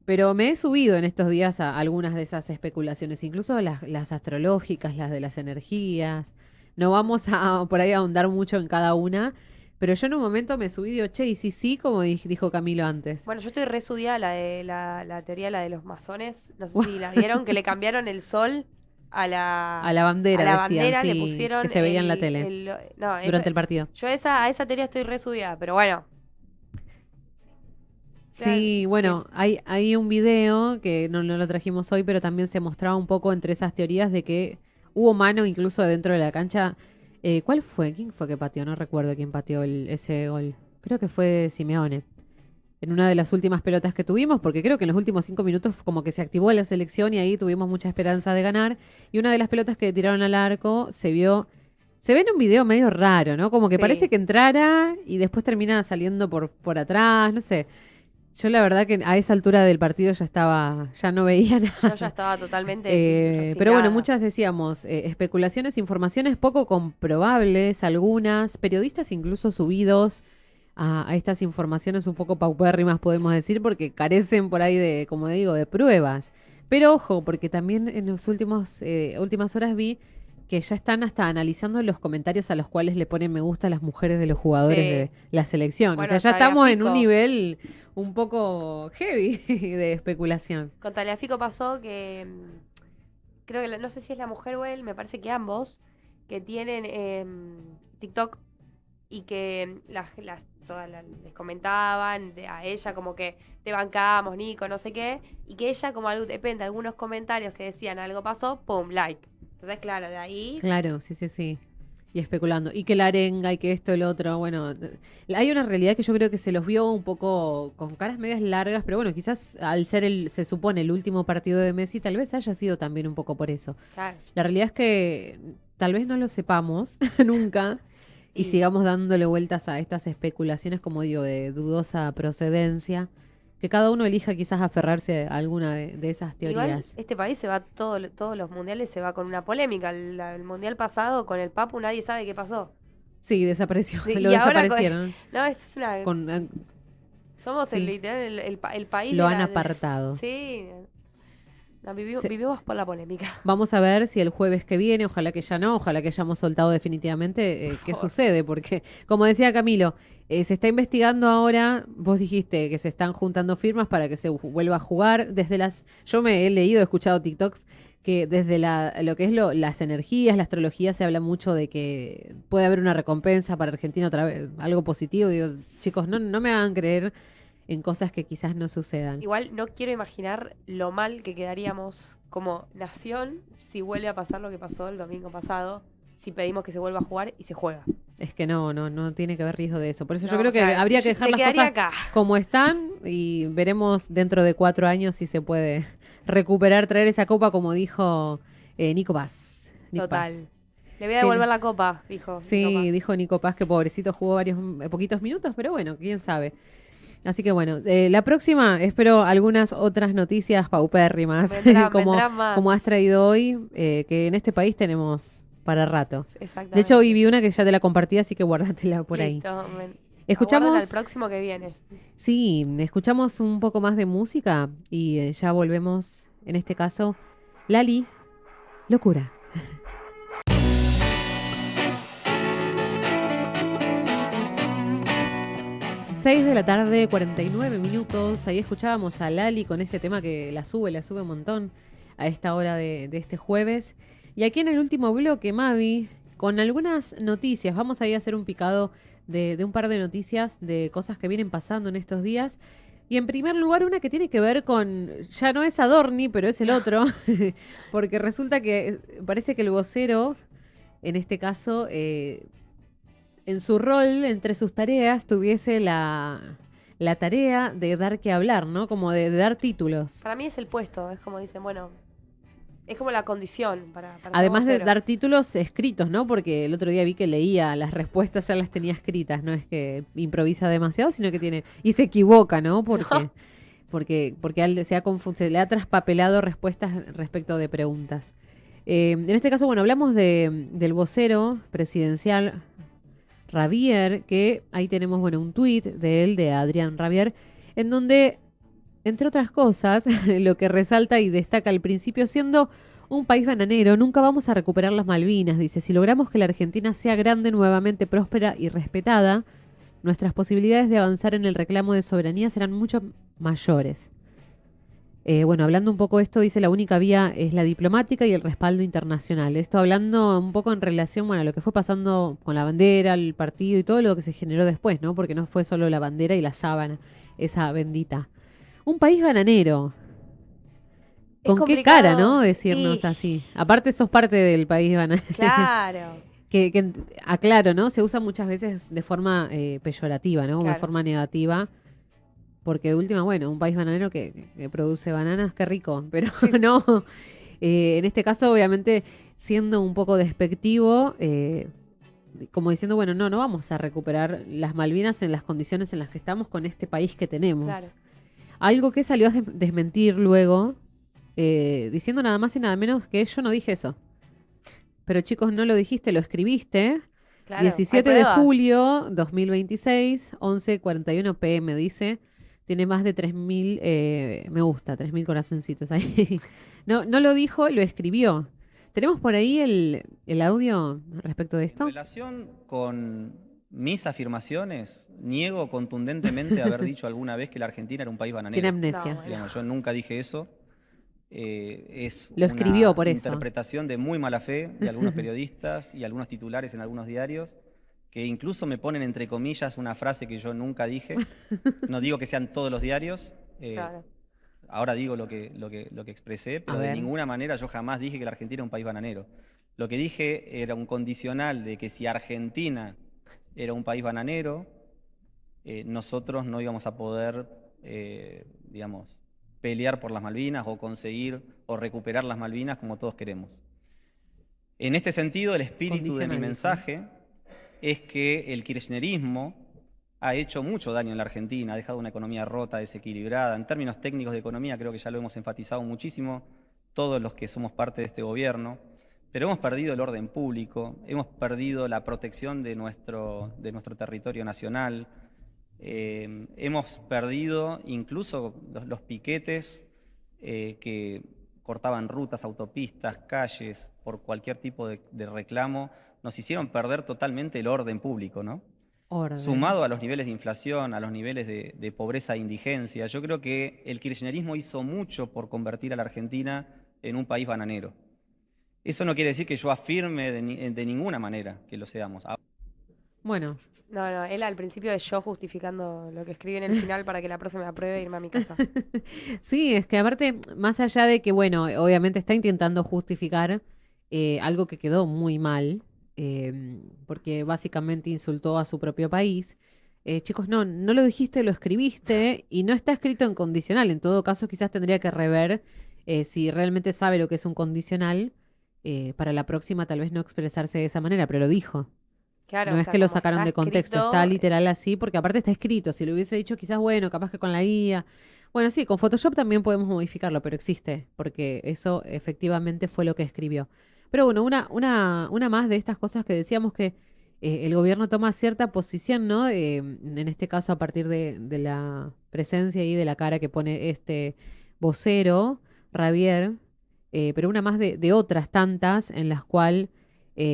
Pero me he subido en estos días a algunas de esas especulaciones, incluso las astrológicas, las de las energías. No vamos a por ahí a ahondar mucho en cada una, pero yo en un momento me subí y digo, che, y sí, como dijo Camilo antes. Bueno, yo estoy resudiada la de la teoría, la de los masones. No sé si la vieron, que le cambiaron el sol a la bandera, a la decían, bandera sí, le pusieron que se veía en la tele no, durante el partido. Yo a esa teoría estoy resudiada, pero bueno. Sí, bueno, hay un video que no lo trajimos hoy, pero también se mostraba un poco entre esas teorías de que hubo mano incluso dentro de la cancha. ¿Cuál fue? ¿Quién fue que pateó? No recuerdo quién pateó ese gol. Creo que fue Simeone. En una de las últimas pelotas que tuvimos, porque creo que en los últimos 5 minutos como que se activó la selección y ahí tuvimos mucha esperanza de ganar. Y una de las pelotas que tiraron al arco se ve en un video medio raro, ¿no? Como que Sí. parece que entrara y después termina saliendo por atrás, no sé. Yo la verdad que a esa altura del partido ya no veía nada. Yo ya estaba totalmente Pero bueno, resignada. muchas decíamos, especulaciones, informaciones poco comprobables, algunas, periodistas incluso subidos a estas informaciones un poco paupérrimas, podemos decir, porque carecen por ahí de, como digo, de pruebas. Pero ojo, porque también en las últimas horas vi que ya están hasta analizando los comentarios a los cuales le ponen me gusta a las mujeres de los jugadores Sí. de la selección. Bueno, o sea, ya estamos en un Tagliafico. nivel un poco heavy de especulación. Con Tagliafico pasó que creo que no sé si es la mujer o él, me parece que ambos, que tienen TikTok y que les comentaban a ella como que te bancamos, Nico, no sé qué, y que ella como algo, depende, algunos comentarios que decían algo pasó, pum, like. Entonces, claro, de ahí... Claro, sí. Y especulando. Y que la arenga y que esto, el otro. Bueno, hay una realidad que yo creo que se los vio un poco con caras medias largas, pero bueno, quizás al ser se supone, el último partido de Messi, tal vez haya sido también un poco por eso. Claro. La realidad es que tal vez no lo sepamos nunca y sigamos dándole vueltas a estas especulaciones, como digo, de dudosa procedencia. Que cada uno elija quizás aferrarse a alguna de esas teorías. Igual este país se va, todos los mundiales se va con una polémica. El mundial pasado con el Papu nadie sabe qué pasó. Sí, desapareció. Sí, Lo y ahora desaparecieron. no, es una... somos sí. literal el país... Lo de han apartado. Sí. No, vivimos por la polémica. Vamos a ver si el jueves que viene, ojalá que ya no, ojalá que hayamos soltado definitivamente qué sucede, porque como decía Camilo, se está investigando ahora, vos dijiste que se están juntando firmas para que se vuelva a jugar yo me he leído, he escuchado TikToks que desde lo que es las energías, la astrología, se habla mucho de que puede haber una recompensa para Argentina otra vez, algo positivo. Digo, chicos, no me hagan creer en cosas que quizás no sucedan. Igual no quiero imaginar lo mal que quedaríamos como nación si vuelve a pasar lo que pasó el domingo pasado, si pedimos que se vuelva a jugar y se juega. Es que no tiene que haber riesgo de eso. Por eso No, yo creo que habría que dejar me las cosas quedaría acá. como están y veremos dentro de 4 años si se puede recuperar, traer esa copa, como dijo Nico Paz. Total. Le voy a devolver la copa, dijo. Sí, Nico Paz. dijo Nico Paz que pobrecito jugó poquitos minutos, pero bueno, quién sabe. Así que bueno, la próxima espero algunas otras noticias paupérrimas Vendrán más. como has traído hoy, que en este país tenemos para rato. Exactamente. De hecho, hoy vi una que ya te la compartí, así que guárdatela por Listo, ahí. Escuchamos aguarden al próximo que viene. Sí, escuchamos un poco más de música y ya volvemos, en este caso, Lali, Locura. Seis de la tarde, 49 minutos. Ahí escuchábamos a Lali con ese tema que la sube un montón a esta hora de este jueves. Y aquí en el último bloque, Mavi, con algunas noticias. Vamos a ir a hacer un picado de un par de noticias de cosas que vienen pasando en estos días. Y en primer lugar, una que tiene que ver con, ya no es Adorni, pero es el otro, porque resulta que parece que el vocero, en este caso, en su rol, entre sus tareas, tuviese la tarea de dar que hablar, ¿no? Como de dar títulos. Para mí es el puesto, es como dicen, bueno, es como la condición para Además ser de vocero. dar títulos escritos, ¿no? Porque el otro día vi que leía las respuestas, ya las tenía escritas, no es que improvisa demasiado, sino que tiene... Y se equivoca, ¿no? Porque se le ha traspapelado respuestas respecto de preguntas. En este caso, bueno, hablamos del vocero presidencial Ravier, que ahí tenemos, bueno, un tuit de él, de Adrián Ravier, en donde, entre otras cosas, lo que resalta y destaca al principio, siendo un país bananero, nunca vamos a recuperar las Malvinas, dice, si logramos que la Argentina sea grande, nuevamente próspera y respetada, nuestras posibilidades de avanzar en el reclamo de soberanía serán mucho mayores. Bueno, hablando un poco de esto, dice la única vía es la diplomática y el respaldo internacional. Esto hablando un poco en relación, bueno, a lo que fue pasando con la bandera, el partido y todo lo que se generó después, ¿no? Porque no fue solo la bandera y la sábana, esa bendita. Un país bananero. ¿Con qué cara, no? Decirnos así. Aparte sos parte del país bananero. Claro. que aclaro, ¿no? Se usa muchas veces de forma peyorativa, ¿no? Como de forma negativa. Porque de última, bueno, un país bananero que produce bananas, qué rico, pero no. En este caso, obviamente, siendo un poco despectivo, como diciendo, bueno, no vamos a recuperar las Malvinas en las condiciones en las que estamos con este país que tenemos. Claro. Algo que salió a desmentir luego, diciendo nada más y nada menos que yo no dije eso. Pero chicos, no lo dijiste, lo escribiste. Claro, 17 hay de pruebas. julio 2026, 11:41 p.m. dice. Tiene más de 3.000 me gusta, 3.000 corazoncitos ahí. No lo dijo, lo escribió. ¿Tenemos por ahí el audio respecto de esto? En relación con mis afirmaciones, niego contundentemente haber dicho alguna vez que la Argentina era un país bananero. Tiene amnesia. No, Digamos, yo nunca dije eso. Es Lo escribió por una eso. interpretación de muy mala fe de algunos periodistas y algunos titulares en algunos diarios que incluso me ponen entre comillas una frase que yo nunca dije. No digo que sean todos los diarios. Claro. Ahora digo lo que expresé, pero A de ver. ninguna manera yo jamás dije que la Argentina era un país bananero. Lo que dije era un condicional de que si Argentina era un país bananero, nosotros no íbamos a poder, digamos, pelear por las Malvinas o conseguir o recuperar las Malvinas como todos queremos. En este sentido, el espíritu de mi Condicional, mensaje es que el kirchnerismo ha hecho mucho daño en la Argentina, ha dejado una economía rota, desequilibrada. En términos técnicos de economía, creo que ya lo hemos enfatizado muchísimo todos los que somos parte de este gobierno, pero hemos perdido el orden público, hemos perdido la protección de nuestro territorio nacional, hemos perdido incluso los piquetes que cortaban rutas, autopistas, calles, por cualquier tipo de reclamo, nos hicieron perder totalmente el orden público, ¿no? Orden. Sumado a los niveles de inflación, a los niveles de pobreza e indigencia, yo creo que el kirchnerismo hizo mucho por convertir a la Argentina en un país bananero. Eso no quiere decir que yo afirme de ninguna manera que lo seamos. Bueno, No, él al principio de yo justificando lo que escribí en el final para que la profe me apruebe e irme a mi casa. sí, es que aparte, más allá de que, bueno, obviamente está intentando justificar algo que quedó muy mal, porque básicamente insultó a su propio país. Chicos, no lo dijiste, lo escribiste y no está escrito en condicional. En todo caso, quizás tendría que rever si realmente sabe lo que es un condicional, para la próxima tal vez no expresarse de esa manera, pero lo dijo. Claro, No o es sea, que lo como sacaron está de contexto, escrito, está literal así, porque aparte está escrito. Si lo hubiese dicho quizás, bueno, capaz que con la guía. Bueno, sí, con Photoshop también podemos modificarlo, pero existe, porque eso efectivamente fue lo que escribió. Pero bueno, una más de estas cosas que decíamos que el gobierno toma cierta posición, ¿no? En este caso, a partir de la presencia y de la cara que pone este vocero, Javier, pero una más de otras tantas en las cuales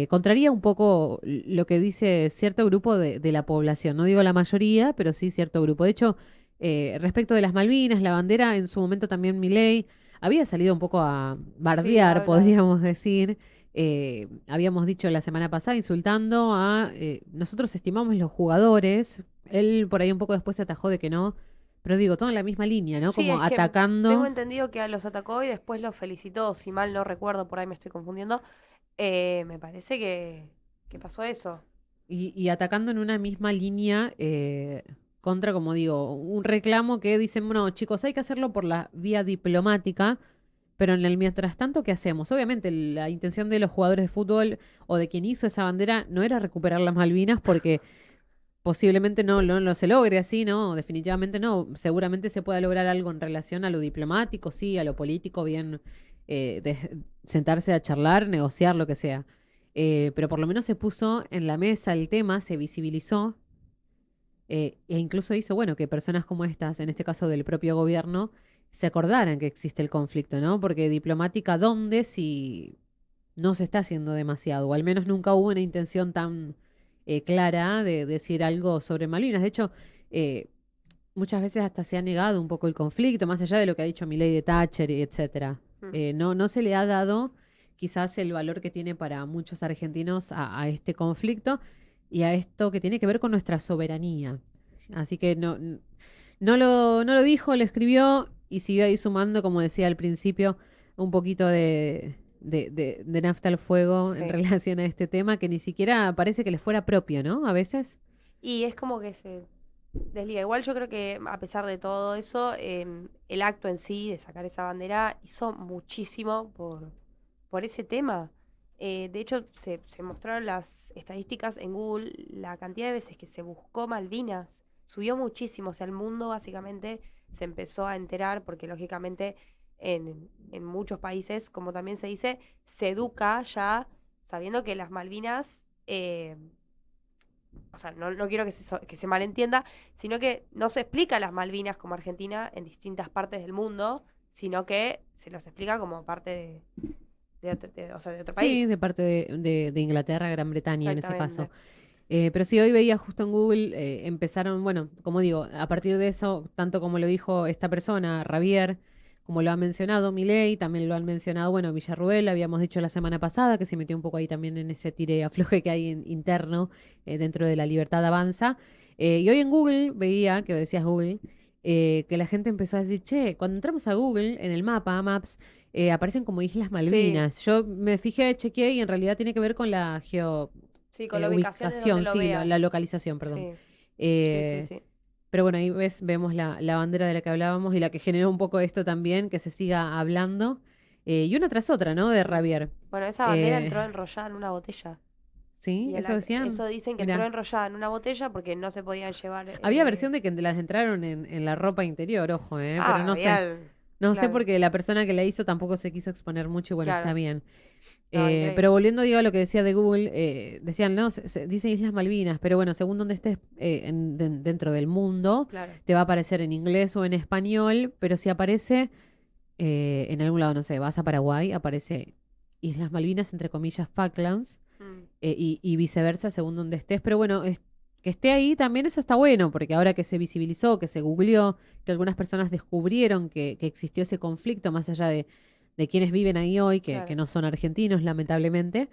contraría un poco lo que dice cierto grupo de la población. No digo la mayoría, pero sí cierto grupo. De hecho, respecto de las Malvinas, la bandera, en su momento también Milei había salido un poco a bardear, habla. podríamos decir. Habíamos dicho la semana pasada, insultando a... nosotros estimamos los jugadores. Él por ahí un poco después se atajó de que no. Pero digo, todo en la misma línea, ¿no? Sí, Como es que atacando... tengo entendido que los atacó y después los felicitó, si mal no recuerdo, por ahí me estoy confundiendo. Me parece que pasó eso. Y atacando en una misma línea contra, como digo, un reclamo que dicen, bueno, chicos, hay que hacerlo por la vía diplomática, pero en el mientras tanto, ¿qué hacemos? Obviamente la intención de los jugadores de fútbol o de quien hizo esa bandera no era recuperar las Malvinas porque posiblemente no se logre así, ¿no? Definitivamente no. Seguramente se pueda lograr algo en relación a lo diplomático, sí, a lo político, bien, de sentarse a charlar, negociar, lo que sea. Pero por lo menos se puso en la mesa el tema, se visibilizó, e incluso hizo, bueno, que personas como estas, en este caso del propio gobierno, se acordaran que existe el conflicto, ¿no? Porque diplomática, ¿dónde? Si no se está haciendo demasiado, o al menos nunca hubo una intención tan clara de decir algo sobre Malvinas. De hecho, muchas veces hasta se ha negado un poco el conflicto, más allá de lo que ha dicho Milei de Thatcher, y etcétera. No se le ha dado quizás el valor que tiene para muchos argentinos a este conflicto y a esto que tiene que ver con nuestra soberanía. Así que no lo dijo, lo escribió y siguió ahí sumando, como decía al principio, un poquito de nafta al fuego Sí. en relación a este tema que ni siquiera parece que les fuera propio, ¿no? A veces. Y es como que se desliga. Igual yo creo que a pesar de todo eso, el acto en sí de sacar esa bandera hizo muchísimo por ese tema. De hecho, se mostraron las estadísticas en Google, la cantidad de veces que se buscó Malvinas subió muchísimo. O sea, el mundo básicamente se empezó a enterar porque lógicamente en muchos países, como también se dice, se educa ya sabiendo que las Malvinas... o sea, no quiero que se malentienda, sino que no se explica las Malvinas como Argentina en distintas partes del mundo, sino que se los explica como parte de o sea, de otro país. Sí, de parte de Inglaterra, Gran Bretaña en ese caso. Exactamente. Pero sí, hoy veía justo en Google, empezaron, bueno, como digo, a partir de eso, tanto como lo dijo esta persona, Javier, como lo ha mencionado Milei, también lo han mencionado, bueno, Villarruel, habíamos dicho la semana pasada, que se metió un poco ahí también en ese tire afloje que hay interno dentro de la Libertad Avanza. Y hoy en Google veía, que decías Google, que la gente empezó a decir, che, cuando entramos a Google, en el mapa, Maps, aparecen como Islas Malvinas. Yo me fijé, chequeé y en realidad tiene que ver con la Sí, con la ubicación de donde lo sí, veas. la localización, perdón. Sí. Pero bueno, ahí vemos la bandera de la que hablábamos y la que generó un poco esto también, que se siga hablando. Y una tras otra, ¿no? De Javier. Bueno, esa bandera entró enrollada en una botella. ¿Sí? Y ¿Eso decían? Eso dicen que Mirá. entró enrollada en una botella porque no se podían llevar. Había versión de que las entraron en la ropa interior, ojo, pero no sé. No Claro. sé porque la persona que la hizo tampoco se quiso exponer mucho y bueno, Claro. está bien. No, pero volviendo, digo, a lo que decía de Google, decían, no, dicen Islas Malvinas, pero bueno, según donde estés dentro del mundo, Claro. te va a aparecer en inglés o en español, pero si aparece en algún lado, no sé, vas a Paraguay, aparece Islas Malvinas, entre comillas, Falklands, y viceversa, según donde estés. Pero bueno, que esté ahí también eso está bueno, porque ahora que se visibilizó, que se googleó, que algunas personas descubrieron que existió ese conflicto, más allá de quienes viven ahí hoy, que no son argentinos, lamentablemente,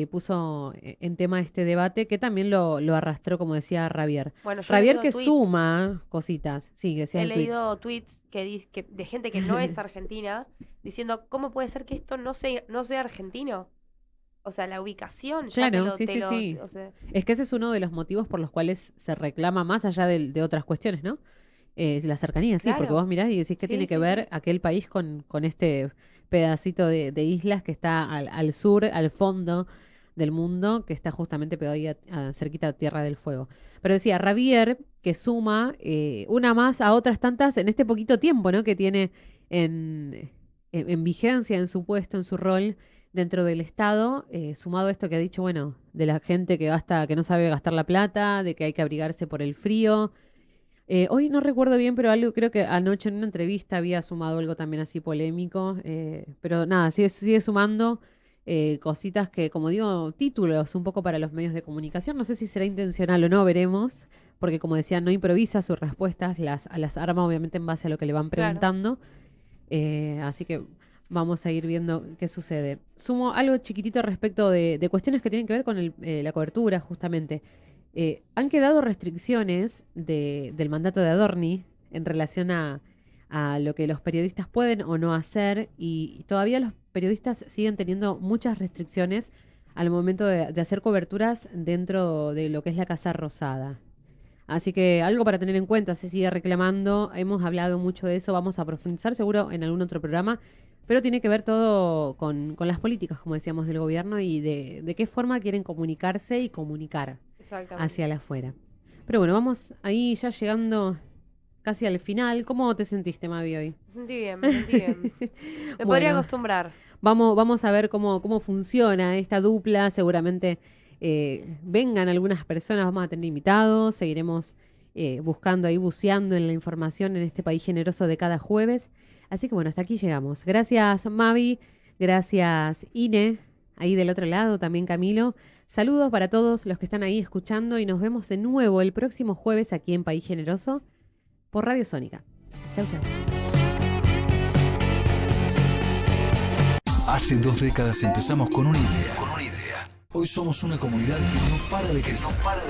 puso en tema este debate que también lo arrastró, como decía Javier. Bueno, yo Javier he que leído tweets. suma cositas. Sí, decía He el tweet. leído tweets de gente que no es argentina diciendo, ¿cómo puede ser que esto no sea argentino? O sea, la ubicación ya Claro, te sí. o sea, Es que ese es uno de los motivos por los cuales se reclama más allá de otras cuestiones, ¿no? La cercanía, sí, Claro. porque vos mirás y decís que Sí, tiene que sí, ver sí. aquel país con este pedacito de islas que está al sur, al fondo del mundo, que está justamente pegado ahí cerquita de Tierra del Fuego. Pero decía, Javier, que suma una más a otras tantas en este poquito tiempo, ¿no? Que tiene en vigencia, en su puesto, en su rol dentro del Estado, sumado a esto que ha dicho, bueno, de la gente que no sabe gastar la plata, de que hay que abrigarse por el frío. Hoy no recuerdo bien, pero creo que anoche en una entrevista había sumado algo también así polémico, pero nada, sigue sumando cositas que, como digo, títulos un poco para los medios de comunicación. No sé si será intencional o no, veremos, porque como decía, no improvisa sus respuestas, las arma obviamente en base a lo que le van preguntando. Así que vamos a ir viendo qué sucede. Sumo algo chiquitito respecto de cuestiones que tienen que ver con la cobertura, justamente. Han quedado restricciones del mandato de Adorni en relación a lo que los periodistas pueden o no hacer y todavía los periodistas siguen teniendo muchas restricciones al momento de hacer coberturas dentro de lo que es la Casa Rosada. Así que algo para tener en cuenta, se sigue reclamando, hemos hablado mucho de eso, vamos a profundizar seguro en algún otro programa, pero tiene que ver todo con las políticas, como decíamos, del gobierno y de qué forma quieren comunicarse y comunicar hacia la afuera. Pero bueno, vamos ahí ya llegando casi al final. ¿Cómo te sentiste, Mavi, hoy? me sentí bien. Me podría acostumbrar. Vamos a ver cómo funciona esta dupla. Seguramente vengan algunas personas, vamos a tener invitados, seguiremos buscando ahí, buceando en la información en este país generoso de cada jueves. Así que bueno, hasta aquí llegamos. Gracias, Mavi. Gracias, Ine. Ahí del otro lado, también Camilo. Saludos para todos los que están ahí escuchando y nos vemos de nuevo el próximo jueves aquí en País Generoso por Radio Sónica. Chau, chau. Hace 2 décadas empezamos con una idea. Hoy somos una comunidad que no para de crecer.